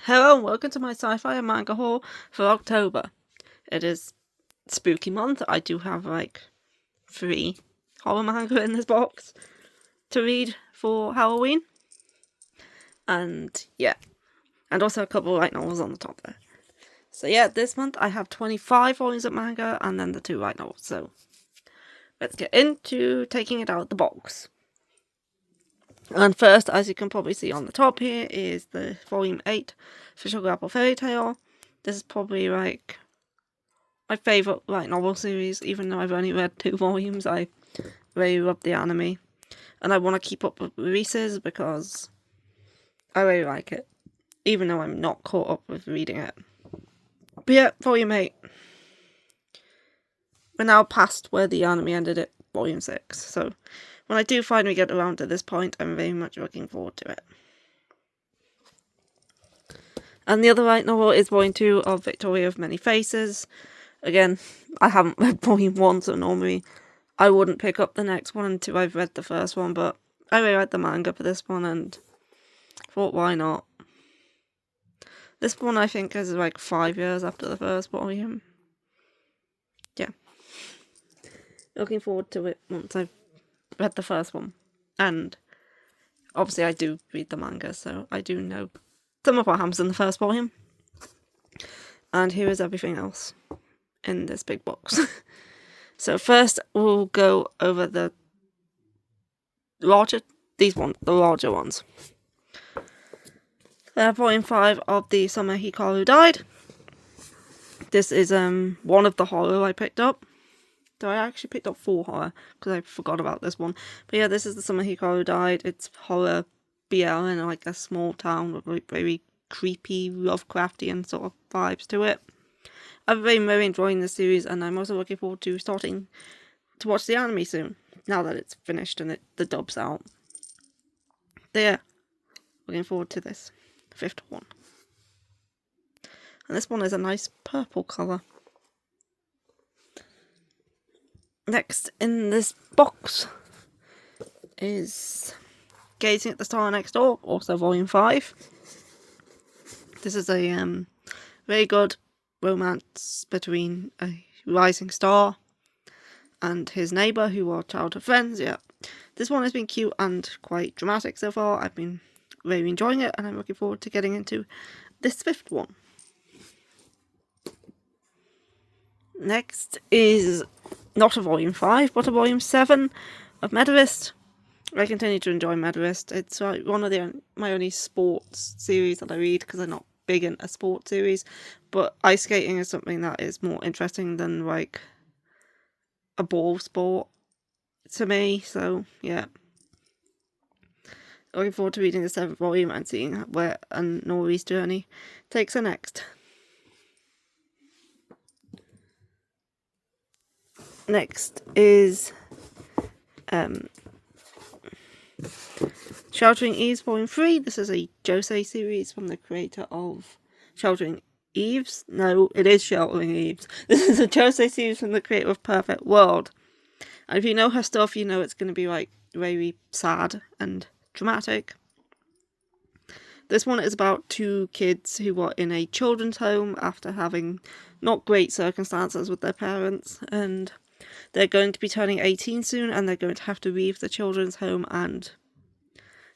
Hello and welcome to my sci-fi and manga haul for October. It is spooky month. I do have like 3 horror manga in this box to read for Halloween. And yeah, and also a couple of light novels on the top there. So yeah, this month I have 25 volumes of manga and then the 2 light novels. So let's get into taking it out of the box. And first, as you can probably see on the top here, is the volume 8 for Sugar Apple Fairy Tale. This is probably like my favourite light novel series, even though I've only read 2 volumes. I really love the anime, and I want to keep up with releases because I really like it, even though I'm not caught up with reading it. But yeah, volume 8. We're now past where the anime ended at volume 6, so when I do finally get around to this point, I'm very much looking forward to it. And the other light novel is volume 2 of Victoria of Many Faces. Again, I haven't read volume 1, so normally I wouldn't pick up the next one until I've read the first one, but I really read the manga for this one and thought, why not? This one I think is like 5 years after the first volume. Yeah. Looking forward to it once I've read the first one. And obviously I do read the manga, so I do know some of what happens in the first volume. And here is everything else in this big box. So first we'll go over the larger ones. Volume 5 of The Summer Hikaru Died. This is one of the horror I picked up. So I actually picked up 4 horror because I forgot about this one. But yeah, this is The Summer Hikaru Died. It's horror BL in like a small town with like very creepy Lovecraftian sort of vibes to it. I've been very enjoying this series, and I'm also looking forward to starting to watch the anime soon, now that it's finished and the dub's out. There, looking forward to this 5th one. And this one is a nice purple colour. Next in this box is Gazing at the Star Next Door, also volume 5. This is a very good romance between a rising star and his neighbour, who are childhood friends. Yeah, this one has been cute and quite dramatic so far. I've been really enjoying it, and I'm looking forward to getting into this 5th one. Next is not a volume 5, but a volume 7 of Medalist. I continue to enjoy Medalist. It's like one of my only sports series that I read because I'm not big into sports series, but ice skating is something that is more interesting than like a ball sport to me, so yeah. Looking forward to reading the 7th volume and seeing where Nori's journey takes her next. Next is Sheltering Eves Volume 3. This is a josei series from the creator of Sheltering Eves. No, it is Sheltering Eves. This is a josei series from the creator of Perfect World. And if you know her stuff, you know it's going to be like very sad and dramatic. This one is about 2 kids who are in a children's home after having not great circumstances with their parents, and they're going to be turning 18 soon, and they're going to have to leave the children's home and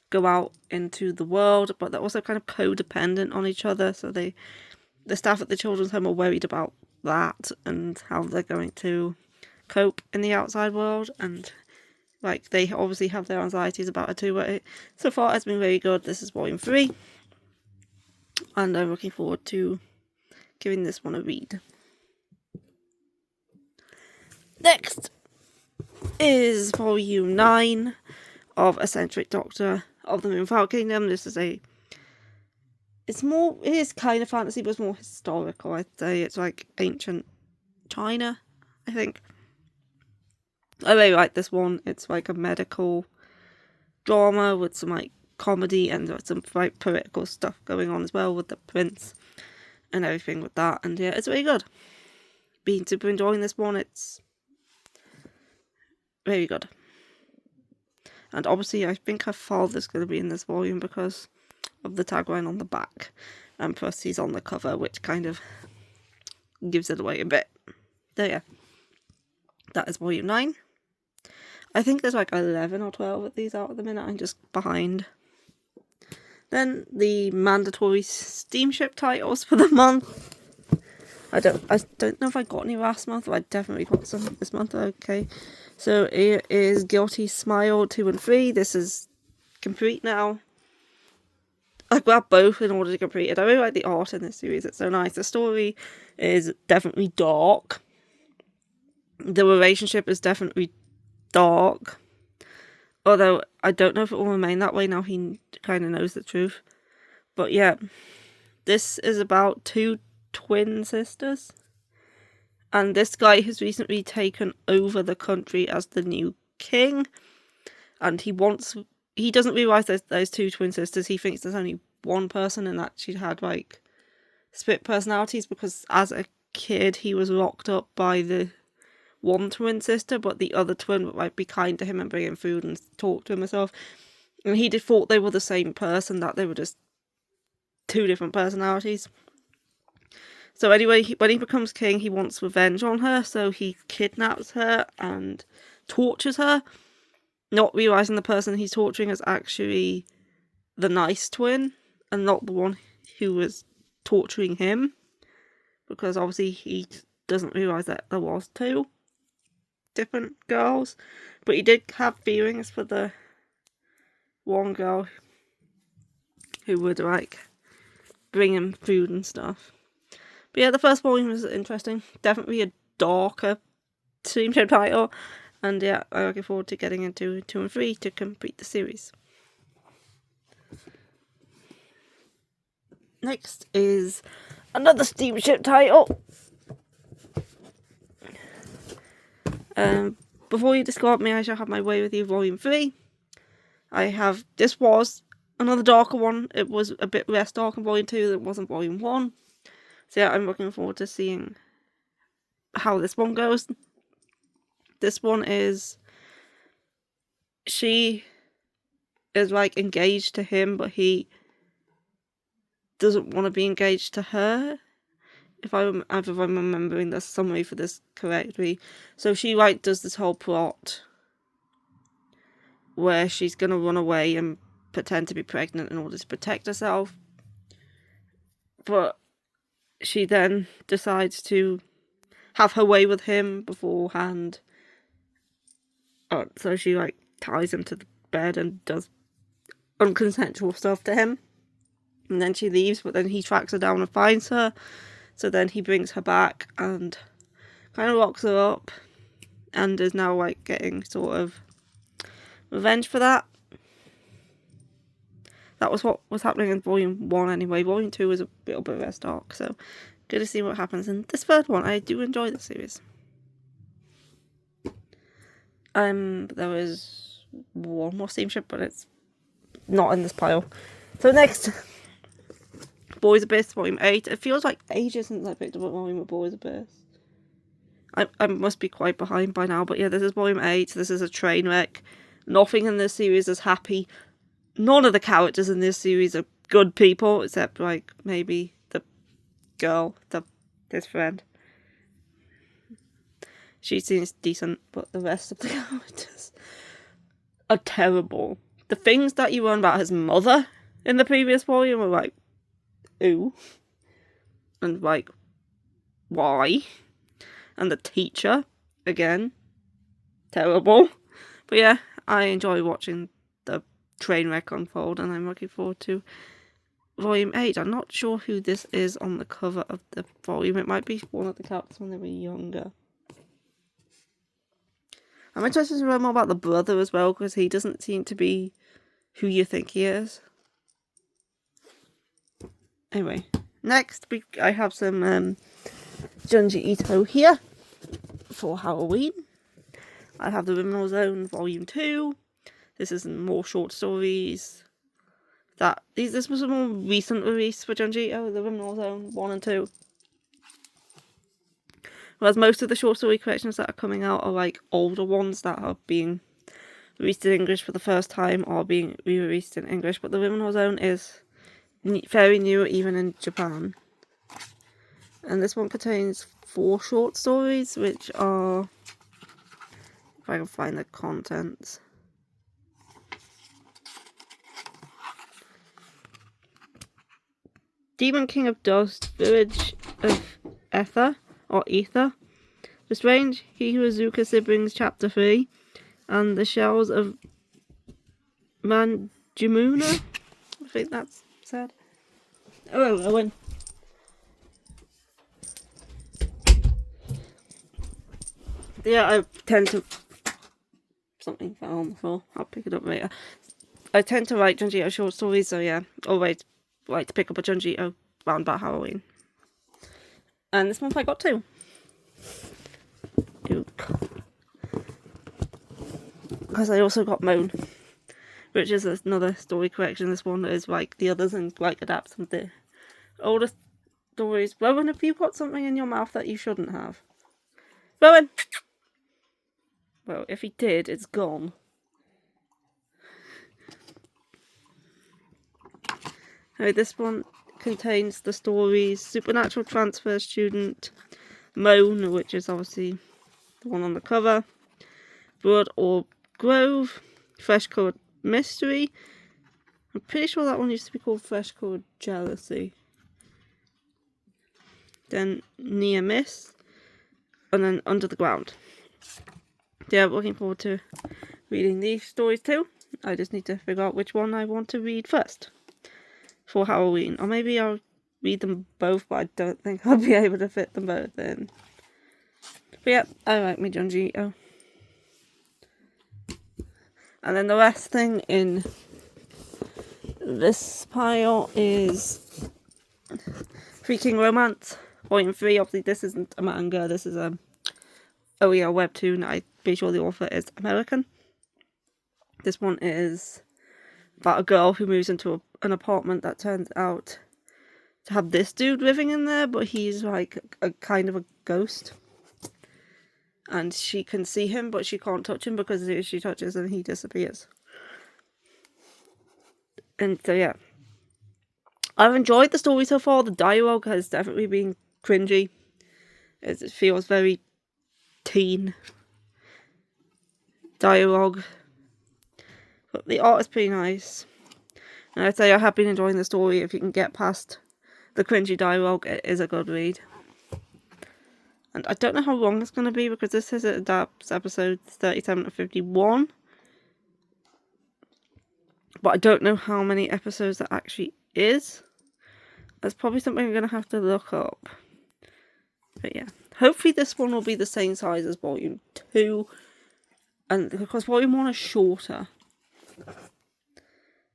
go out into the world, but they're also kind of codependent on each other, so the staff at the children's home are worried about that and how they're going to cope in the outside world, and like they obviously have their anxieties about it too, but so far it's been very good. This is volume 3, and I'm looking forward to giving this one a read. Next is volume 9 of Eccentric Doctor of the Moonflower Kingdom. This is it is kind of fantasy, but it's more historical, I'd say. It's like ancient China, I think. I really like this one. It's like a medical drama with some like comedy and some like political stuff going on as well with the prince and everything with that. And yeah, it's really good. Been super enjoying this one. It's very good. And obviously I think her father's going to be in this volume because of the tagline on the back. And plus he's on the cover, which kind of gives it away a bit. So yeah, that is volume 9. I think there's like 11 or 12 of these out at the minute. I'm just behind. Then the mandatory steamship titles for the month. I don't know if I got any last month, but I definitely got some this month. Okay, so it is Guilty Smile 2 and 3. This is complete now. I grabbed both in order to complete it. I really like the art in this series. It's so nice. The story is definitely dark. The relationship is definitely dark. Although I don't know if it will remain that way now he kind of knows the truth. But yeah, this is about 2 twin sisters. And this guy has recently taken over the country as the new king. And he doesn't realise there's 2 twin sisters. He thinks there's only one person and that she had like split personalities, because as a kid he was locked up by the one twin sister, but the other twin would like be kind to him and bring him food and talk to him himself. And he thought they were the same person, that they were just 2 different personalities. So anyway, when he becomes king, he wants revenge on her, so he kidnaps her and tortures her, not realising the person he's torturing is actually the nice twin and not the one who was torturing him, because obviously he doesn't realise that there was 2 different girls. But he did have feelings for the one girl who would like bring him food and stuff. But yeah, the first volume was interesting. Definitely a darker steamship title. And yeah, I'm looking forward to getting into 2 and 3 to complete the series. Next is another steamship title. Before you discard me, I shall have my way with you, volume 3. This was another darker one. It was a bit less dark in volume 2 than it was in volume 1. So yeah, I'm looking forward to seeing how this one goes. This one is, she is like engaged to him, but he doesn't want to be engaged to her, if I'm remembering the summary for this correctly. So she like does this whole plot where she's gonna run away and pretend to be pregnant in order to protect herself, but she then decides to have her way with him beforehand. So she like ties him to the bed and does unconsensual stuff to him, and then she leaves, but then he tracks her down and finds her. So then he brings her back and kind of locks her up, and is now like getting sort of revenge for that. That was what was happening in volume 1 anyway. Volume 2 was a little bit less dark, so good to see what happens in this third one. I do enjoy the series. There was one more steamship, but it's not in this pile. So next, Boys Abyss, volume 8. It feels like ages since I picked up a volume of Boys Abyss. I must be quite behind by now, but yeah, this is volume 8. This is a train wreck. Nothing in this series is happy. None of the characters in this series are good people, except like maybe the girl, his friend. She seems decent, but the rest of the characters are terrible. The things that you learn about his mother in the previous volume were like, ooh. And like, why? And the teacher, again, terrible. But yeah, I enjoy watching the train wreck unfold, and I'm looking forward to volume 8. I'm not sure who this is on the cover of the volume. It might be one of the characters when they were younger. I'm interested to learn more about the brother as well, because he doesn't seem to be who you think he is. Anyway, next I have some Junji Ito here for Halloween. I have the Liminal Zone Volume 2. This is more short stories. This was a more recent release for Junji Ito, the Liminal Zone 1 and 2. Whereas most of the short story collections that are coming out are like older ones that are being released in English for the first time or being re-released in English. But the Liminal Zone is very new even in Japan. And this one contains 4 short stories, which are, if I can find the contents. Demon King of Dust, Village of Ether, or Ether. The Strange Hiruzuka Siblings, Chapter 3. And The Shells of Manjimuna. I think that's said. Oh, Owen. Yeah, I tend to... Something fell on the floor. I'll pick it up later. I tend to write Junji Ito short stories, so yeah. Always like to pick up a Junji Ito round about Halloween. And this month I got 2. Because I also got Moan, which is another story collection. This one is like the others and like adapts some of the older stories. Rowan, have you got something in your mouth that you shouldn't have? Rowan! Well, if he did, it's gone. Anyway, this one contains the stories Supernatural Transfer Student, Moan, which is obviously the one on the cover, Blood or Grove, Fresh Coloured Mystery. I'm pretty sure that one used to be called Fresh Coloured Jealousy. Then Near Miss, and then Under the Ground. Yeah, looking forward to reading these stories too. I just need to figure out which one I want to read first for Halloween. Or maybe I'll read them both, but I don't think I'll be able to fit them both in. But yeah, I like me Junji Ito. And then the last thing in this pile is Freaking Romance, Volume 3. Obviously this isn't a manga, this is a OEL webtoon. I'm pretty sure the author is American. This one is about a girl who moves into an apartment that turns out to have this dude living in there, but he's like a kind of a ghost. And she can see him, but she can't touch him because if she touches him, he disappears. And so yeah, I've enjoyed the story so far. The dialogue has definitely been cringy. It feels very teen dialogue, but the art is pretty nice. And I'd say I have been enjoying the story. If you can get past the cringy dialogue, it is a good read. And I don't know how long it's going to be because this says it adapts episodes 37 to 51. But I don't know how many episodes that actually is. That's probably something I'm going to have to look up. But yeah, hopefully this one will be the same size as Volume 2. And because Volume 1 is shorter.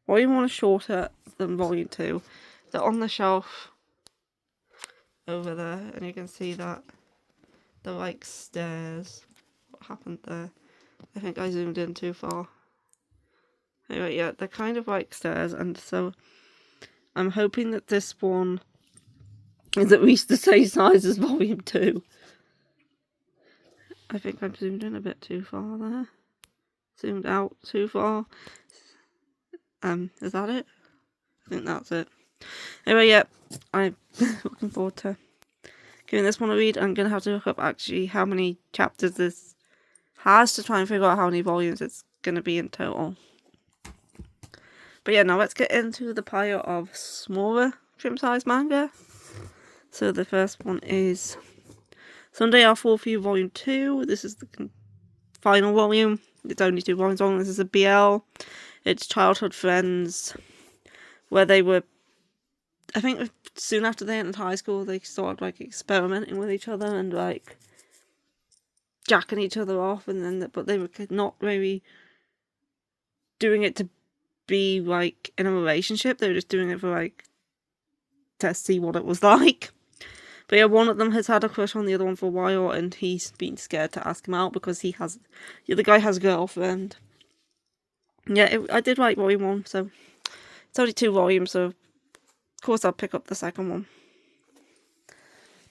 Volume 1 is shorter than Volume 2. They're on the shelf over there. And you can see that they're like stairs. What happened there? I think I zoomed in too far. Anyway, yeah, they're kind of like stairs. And so I'm hoping that this one is at least the same size as Volume 2. I think I've zoomed in a bit too far there. Zoomed out too far. Is that it? I think that's it. Anyway, yeah, I'm looking forward to giving this one a read. I'm going to have to look up actually how many chapters this has to try and figure out how many volumes it's going to be in total. But yeah, now let's get into the pile of smaller trim-size manga. So the first one is Sunday I'll Fall For You Volume 2. This is the final volume. It's only 2 volumes long. This is a BL. It's childhood friends where they were, I think soon after they entered high school, they started like experimenting with each other and like jacking each other off, and then but they were not really doing it to be like in a relationship. They were just doing it for like to see what it was like. But yeah, one of them has had a crush on the other one for a while, and he's been scared to ask him out because the other guy has a girlfriend. Yeah, I did like Volume 1, so it's only 2 volumes, so of course I'll pick up the second one.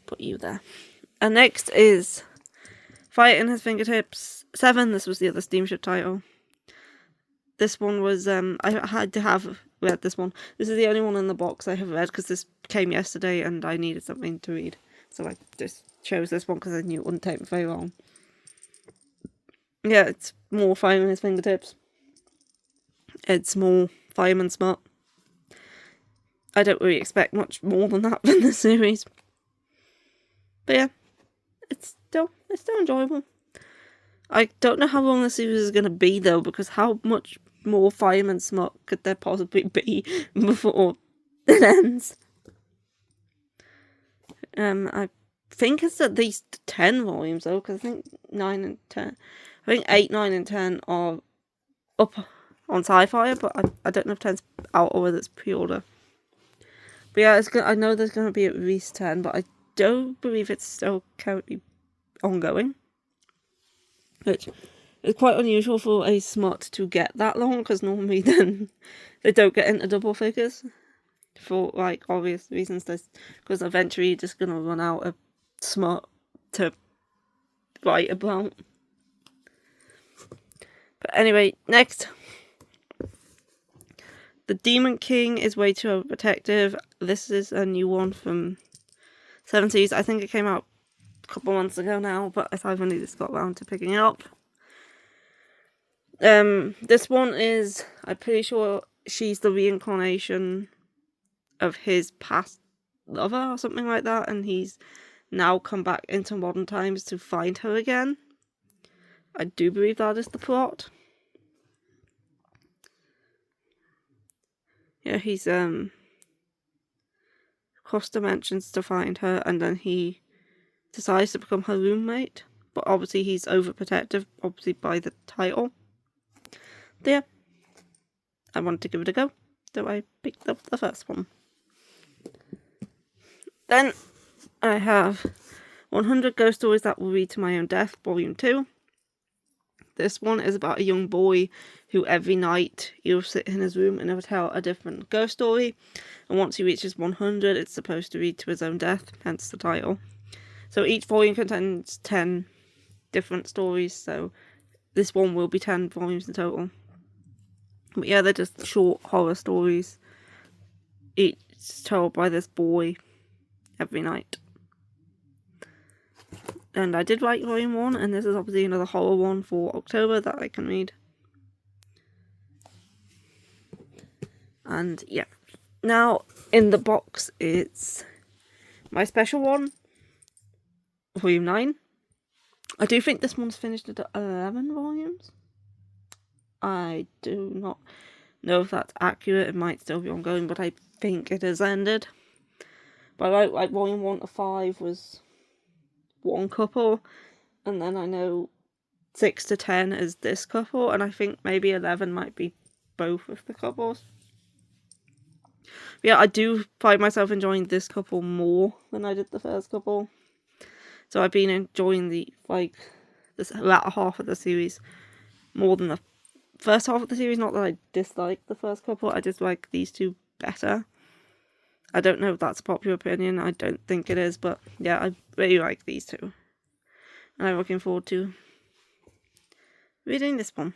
Put you there. And next is Fire in His Fingertips 7. This was the other steamship title. This one was, I had to have read this one. This is the only one in the box I have read because this came yesterday and I needed something to read. So I just chose this one because I knew it wouldn't take me very long. Yeah, it's more Fireman's Fingertips. It's more Fireman Smut. I don't really expect much more than that from the series. But yeah, it's still enjoyable. I don't know how long the series is going to be though, because how much more Fireman Smut could there possibly be before it ends? I think it's at least 10 volumes though, because I think 9 and 10. I think 8, 9 and 10 are up on Sci-Fi, but I don't know if 10's out or whether it's pre-order. But yeah, I know there's going to be at least 10, but I don't believe it's still currently ongoing. Which is quite unusual for a smut to get that long, because normally then they don't get into double figures. For like obvious reasons, because eventually you're just going to run out of smut to write about. But anyway, next. The Demon King is way too overprotective. This is a new one from 70s. I think it came out a couple months ago now, but I finally just got around to picking it up. This one is, I'm pretty sure she's the reincarnation of his past lover or something like that, and he's now come back into modern times to find her again. I do believe that is the plot. Yeah, he's crossed dimensions to find her, and then he decides to become her roommate. But obviously he's overprotective, obviously by the title. But yeah, I wanted to give it a go, so I picked up the first one. Then I have 100 Ghost Stories That Will Lead to My Own Death, Volume 2. This one is about a young boy who every night he'll sit in his room and he'll tell a different ghost story. And once he reaches 100, it's supposed to lead to his own death, hence the title. So each volume contains 10 different stories, so this one will be 10 volumes in total. But yeah, they're just short horror stories, each told by this boy every night. And I did like volume 1, and this is obviously another horror one for October that I can read. And yeah, now in the box it's my special one, volume 9. I do think this one's finished at 11 volumes. I do not know if that's accurate. It might still be ongoing, but I think it has ended. But like volume 1 to 5 was one couple, and then I know 6 to 10 is this couple, and I think maybe 11 might be both of the couples. But yeah, I do find myself enjoying this couple more than I did the first couple. So I've been enjoying this latter half of the series more than the first half of the series. Not that I dislike the first couple, I just like these two better. I don't know if that's a popular opinion, I don't think it is, but yeah, I really like these two. And I'm looking forward to reading this one.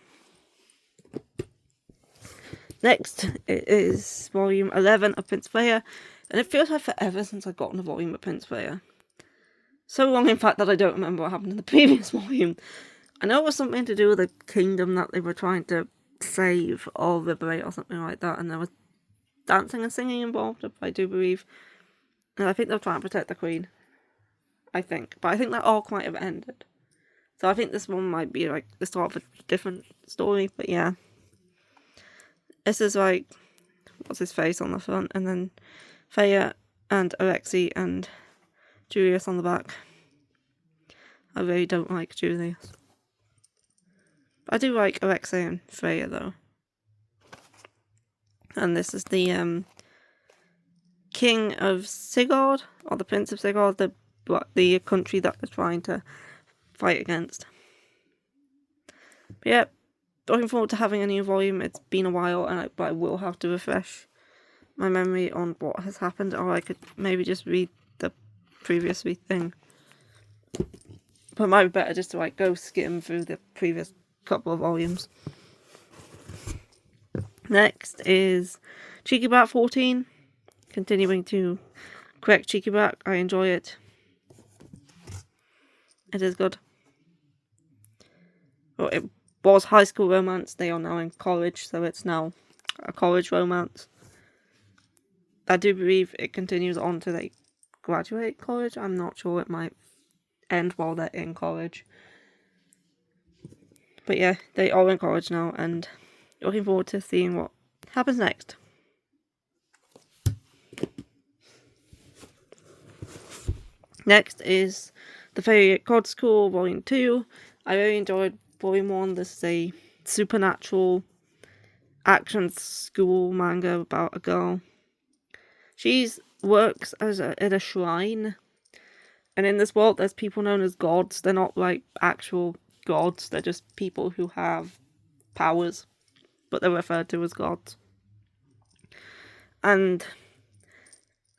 Next is volume 11 of Prince Freya, and it feels like forever since I've gotten a volume of Prince Freya. So long, in fact, that I don't remember what happened in the previous volume. I know it was something to do with a kingdom that they were trying to save or liberate or something like that, and there was dancing and singing involved, I do believe. And I think they're trying to protect the queen. I think. But I think that arc might have ended. So I think this one might be like the start of a different story, but yeah. This is like, what's his face on the front, and then Freya and Alexei and Julius on the back. I really don't like Julius. I do like Alexei and Freya though. And this is the King of Sigurd, or the Prince of Sigurd, the country that they're trying to fight against. But yeah, looking forward to having a new volume. It's been a while, but I will have to refresh my memory on what has happened, or I could maybe just read the previous thing. But it might be better just to like go skim through the previous couple of volumes. Next is Cheeky Brat 14. Continuing to correct Cheeky Brat. I enjoy it. It is good. Well, it was high school romance. They are now in college, so it's now a college romance. I do believe it continues on to they graduate college. I'm not sure, it might end while they're in college. But yeah, they are in college now, and looking forward to seeing what happens next. Next is The Fairy at God School, Volume 2. I really enjoyed Volume 1. This is a supernatural action school manga about a girl. She works at a shrine, and in this world there's people known as gods. They're not like actual gods, they're just people who have powers, but they're referred to as gods. And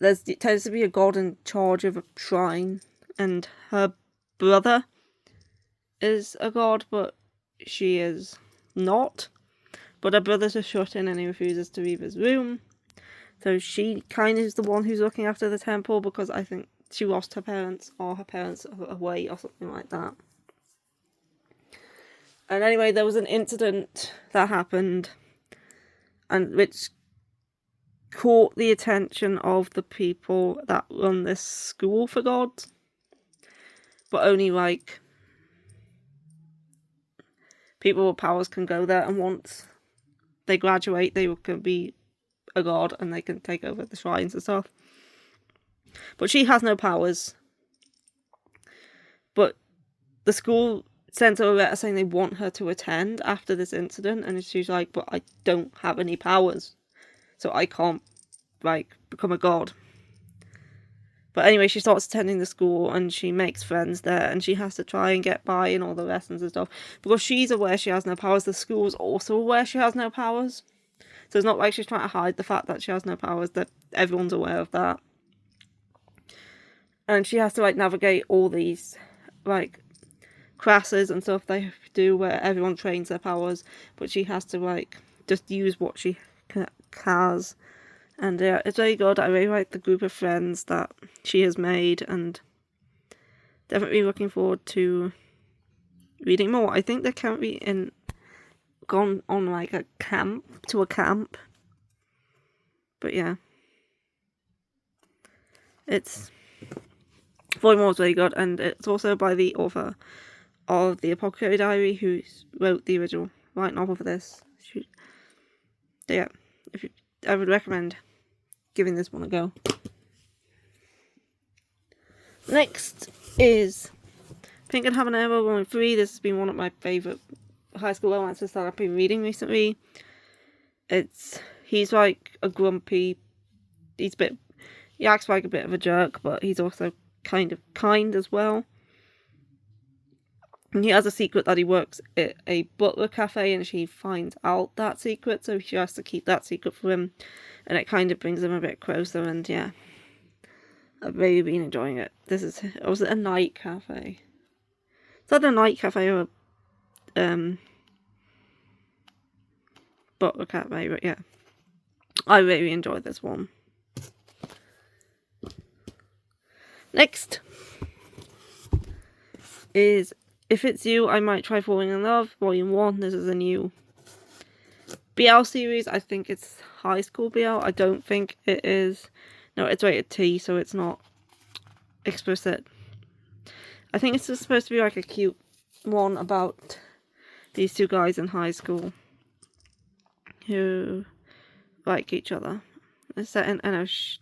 there tends to be a god in charge of a shrine, and her brother is a god, but she is not. But her brother's just shut in and he refuses to leave his room. So she kind of is the one who's looking after the temple, because I think she lost her parents, or her parents are away or something like that. And anyway, there was an incident that happened, and which caught the attention of the people that run this school for gods. But only like people with powers can go there, and once they graduate they can be a god and they can take over the shrines and stuff. But she has no powers. But the school sent her a letter saying they want her to attend after this incident, and she's like, but I don't have any powers, so I can't like become a god. But anyway, she starts attending the school and she makes friends there, and she has to try and get by in all the lessons and stuff. Because she's aware she has no powers, the school's also aware she has no powers. So it's not like she's trying to hide the fact that she has no powers, that everyone's aware of that. And she has to like navigate all these like classes and stuff they do where everyone trains their powers, but she has to like just use what she has. And yeah, it's very good. I really like the group of friends that she has made, and definitely looking forward to reading more. I think they're currently gone on like a camp. But yeah, it's Volume 1 is very good, and it's also by the author of The Apothecary Diary, who wrote the original light novel for this. So yeah, I would recommend giving this one a go. Next is Pink and Habanero Volume 3. This has been one of my favourite high school romances that I've been reading recently. He's like a grumpy, he acts like a bit of a jerk, but he's also kind of kind as well. And he has a secret that he works at a butler cafe, and she finds out that secret, so she has to keep that secret from him, and it kind of brings them a bit closer. And yeah, I've really been enjoying it. Was it a night cafe? Is that a night cafe or a butler cafe? But yeah, I really enjoyed this one. Next is If It's You, I Might Try Falling in Love, Volume 1. This is a new BL series. I think it's high school BL. I don't think it is. No, it's rated T, so it's not explicit. I think it's just supposed to be like a cute one about these two guys in high school who like each other. It's set in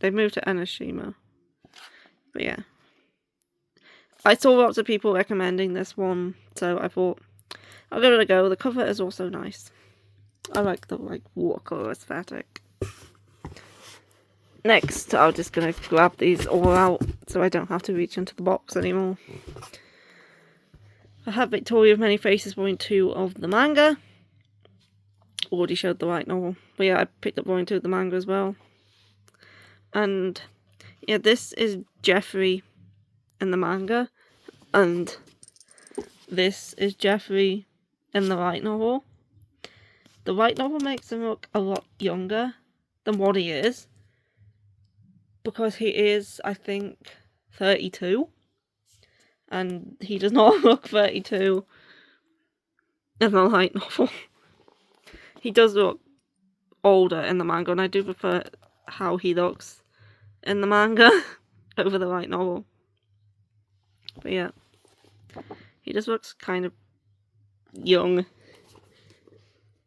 they moved to Enoshima. But yeah, I saw lots of people recommending this one, so I thought I'll give it a go. The cover is also nice. I like the watercolor aesthetic. Next, I'm just gonna grab these all out so I don't have to reach into the box anymore. I have Victoria of Many Faces, Volume 2 of the manga. Already showed the light novel, but yeah, I picked up Volume 2 of the manga as well. And yeah, this is Jeffrey in the manga, and this is Jeffrey in the light novel. The light novel makes him look a lot younger, than what he is. Because he is, I think, 32. And he does not look 32 in the light novel. He does look older in the manga, and I do prefer how he looks in the manga over the light novel. But yeah, he just looks kind of young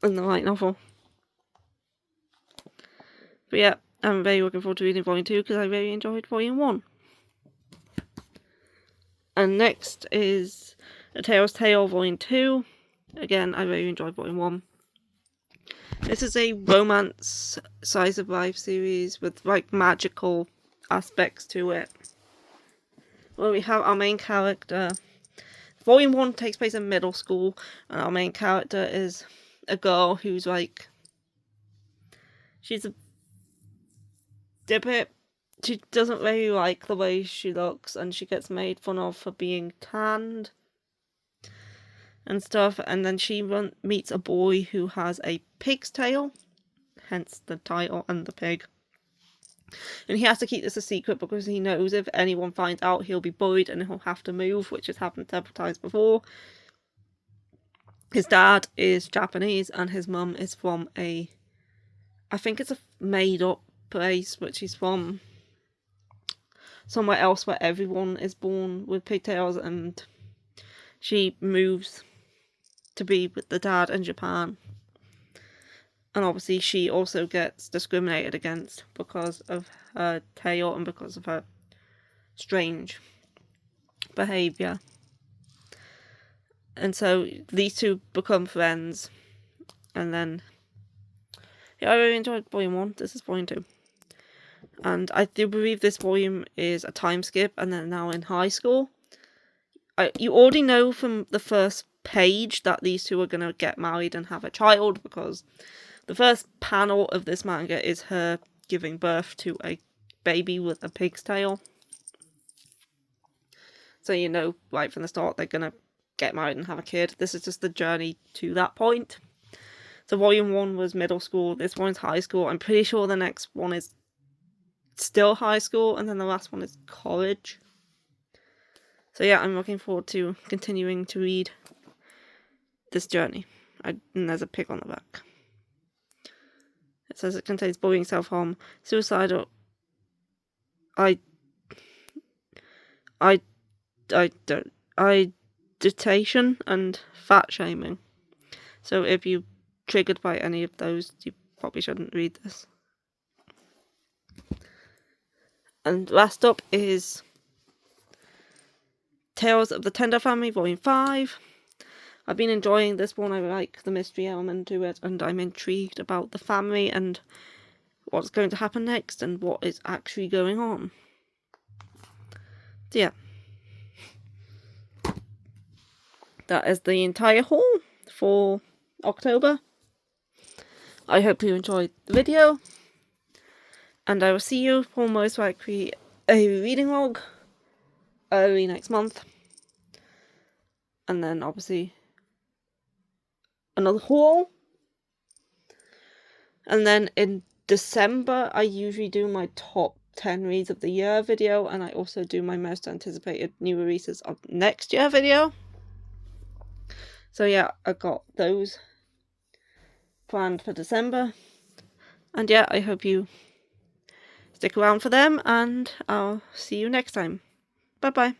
in the light novel. But yeah, I'm very looking forward to reading Volume 2 because I really enjoyed Volume 1. And next is A Tale's Tale Volume 2. Again, I really enjoyed Volume 1. This is a romance slice of life series with like magical aspects to it. Well, we have our main character. Volume 1 takes place in middle school, and our main character is a girl who's like, she's a bit, she doesn't really like the way she looks, and she gets made fun of for being tanned and stuff, and then she meets a boy who has a pig's tail, hence the title and the pig. And he has to keep this a secret because he knows if anyone finds out, he'll be bullied and he'll have to move, which has happened several times before. His dad is Japanese and his mum is from I think it's a made-up place, but she's from somewhere else where everyone is born with pigtails, and she moves to be with the dad in Japan. And obviously she also gets discriminated against because of her tail and because of her strange behaviour. And so these two become friends. And then, yeah, I really enjoyed Volume 1. This is Volume 2. And I do believe this volume is a time skip and they're now in high school. You already know from the first page that these two are going to get married and have a child, because the first panel of this manga is her giving birth to a baby with a pig's tail. So you know right from the start they're going to get married and have a kid. This is just the journey to that point. So Volume 1 was middle school, this one's high school. I'm pretty sure the next one is still high school, and then the last one is college. So yeah, I'm looking forward to continuing to read this journey. And there's a pig on the back. It says it contains bullying, self-harm, suicidal, ideation, and fat shaming. So if you're triggered by any of those, you probably shouldn't read this. And last up is Tales of the Tender Family, Volume 5. I've been enjoying this one. I like the mystery element to it, and I'm intrigued about the family and what's going to happen next and what is actually going on. So yeah, that is the entire haul for October. I hope you enjoyed the video, and I will see you for most likely a reading log early next month, and then obviously another haul, and then in December I usually do my top 10 reads of the year video, and I also do my most anticipated new releases of next year video. So yeah, I got those planned for December, and yeah, I hope you stick around for them, and I'll see you next time. Bye bye.